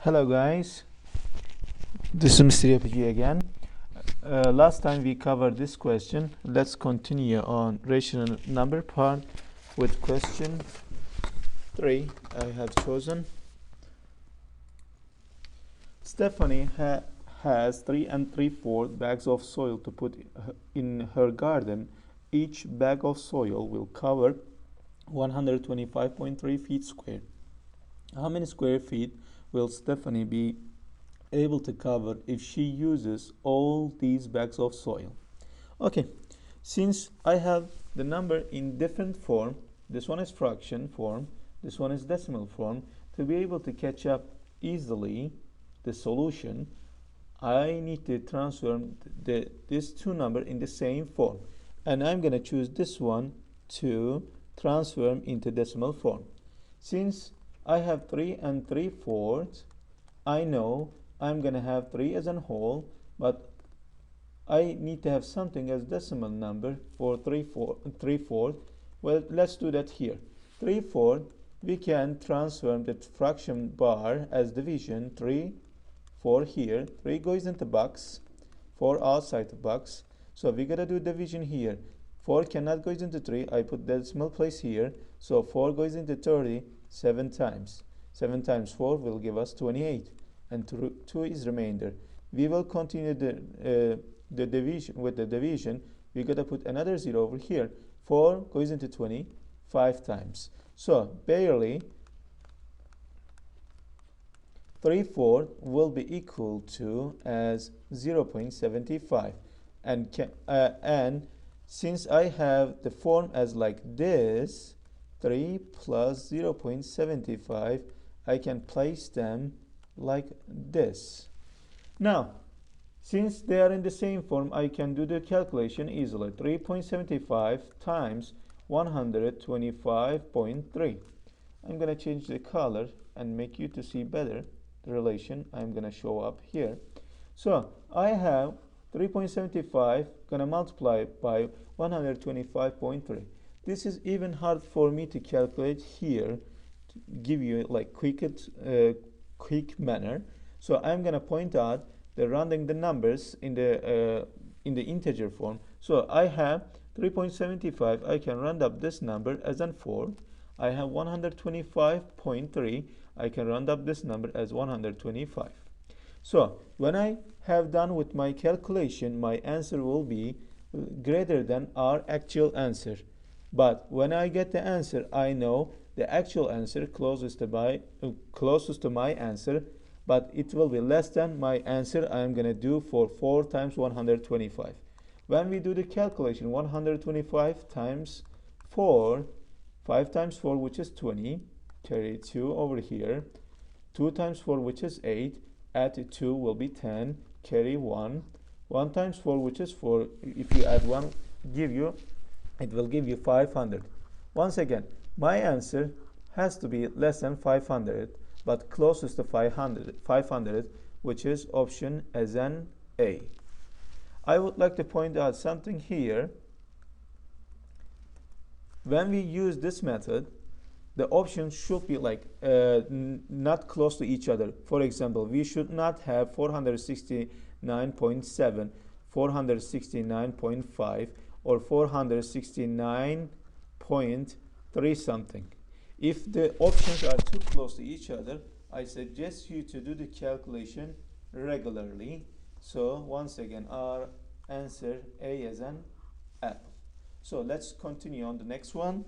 Hello guys, this is Mr. RPG again. Last time we covered this question. Let's continue on rational number part with question 3 I have chosen. Stephanie has 3 3/4 bags of soil to put in her garden. Each bag of soil will cover 125.3 feet square. How many square feet will Stephanie be able to cover if she uses all these bags of soil? Okay, since I have the number in different form, this one is fraction form, this one is decimal form, to be able to catch up easily the solution, I need to transform these two numbers in the same form, and I'm going to choose this one to transform into decimal form. Since I have 3 3/4, I know I'm going to have 3 as a whole, but I need to have something as decimal number for 3/4. Well, let's do that here. 3/4, we can transform the fraction bar as division. 3, 4 here. 3 goes into box, 4 outside the box. So we gotta do division here. 4 cannot go into 3. I put decimal place here. So 4 goes into 30 7 times. 7 times 4 will give us 28. And 2 is remainder. We will continue the division with the division. We gotta put another 0 over here. 4 goes into 20 5 times. So barely 3/4 will be equal to as 0.75, and since I have the form as like this, 3 plus 0.75, I can place them like this. Now, since they are in the same form, I can do the calculation easily. 3.75 times 125.3. I'm going to change the color and make you to see better the relation I'm going to show up here. So I have 3.75 going to multiply by 125.3. This is even hard for me to calculate here, to give you like quick manner. So I'm going to point out the rounding the numbers in the integer form. So I have 3.75. I can round up this number as an 4. I have 125.3. I can round up this number as 125. So when I have done with my calculation, my answer will be greater than our actual answer. But when I get the answer, I know the actual answer closest to my answer, but it will be less than my answer I'm going to do for 4 times 125. When we do the calculation, 125 times 4, 5 times 4, which is 20, carry 2 over here. 2 times 4, which is 8, add 2 will be 10, carry 1. 1 times 4, which is 4, if you add 1, it will give you 500. Once again, my answer has to be less than 500, but closest to 500, which is option as an A. I would like to point out something here. When we use this method, the options should be like not close to each other. For example, we should not have 469.7, 469.5, or 469.3 something. If the options are too close to each other, I suggest you to do the calculation regularly. So once again, our answer A as an apple. So let's continue on the next one.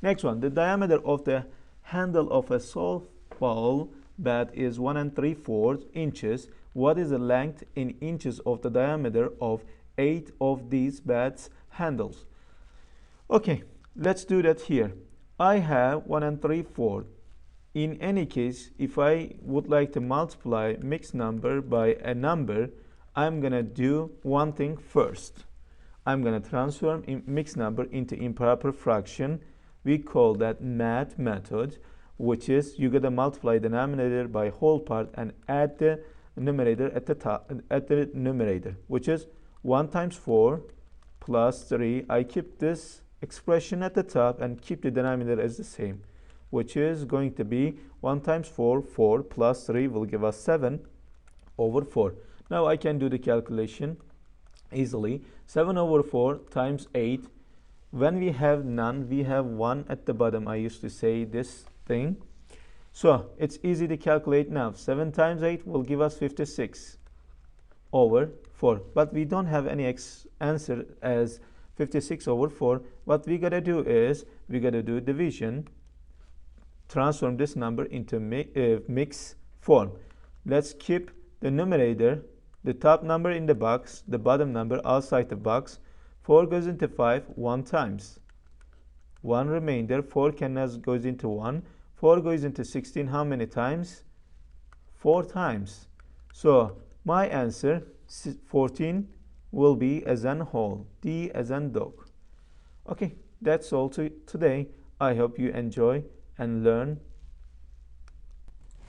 Next one, the diameter of the handle of a softball bat is 1 3/4 inches. What is the length in inches of the diameter of 8 of these bats' handles? Okay, let's do that here. I have 1 3/4. In any case, if I would like to multiply mixed number by a number, I'm going to do one thing first. I'm going to transform mixed number into improper fraction. We call that math method, which is you got to multiply the denominator by whole part and add the numerator at the numerator, which is 1 times 4 plus 3. I keep this expression at the top and keep the denominator as the same, which is going to be 1 times 4, 4 plus 3 will give us 7 over 4. Now I can do the calculation easily. 7 over 4 times 8. When we have none, we have 1 at the bottom. I used to say this thing. So it's easy to calculate now. 7 times 8 will give us 56 over 4. But we don't have any answer as 56 over 4. What we gotta do is we gotta do division, transform this number into mix form. Let's keep the numerator, the top number in the box, the bottom number outside the box. 4 goes into 5 1 times. 1 remainder, 4 goes into 1. 4 goes into 16 how many times? 4 times. So my answer 14 will be as in whole, D as in dog. Okay, that's all today. I hope you enjoy and learn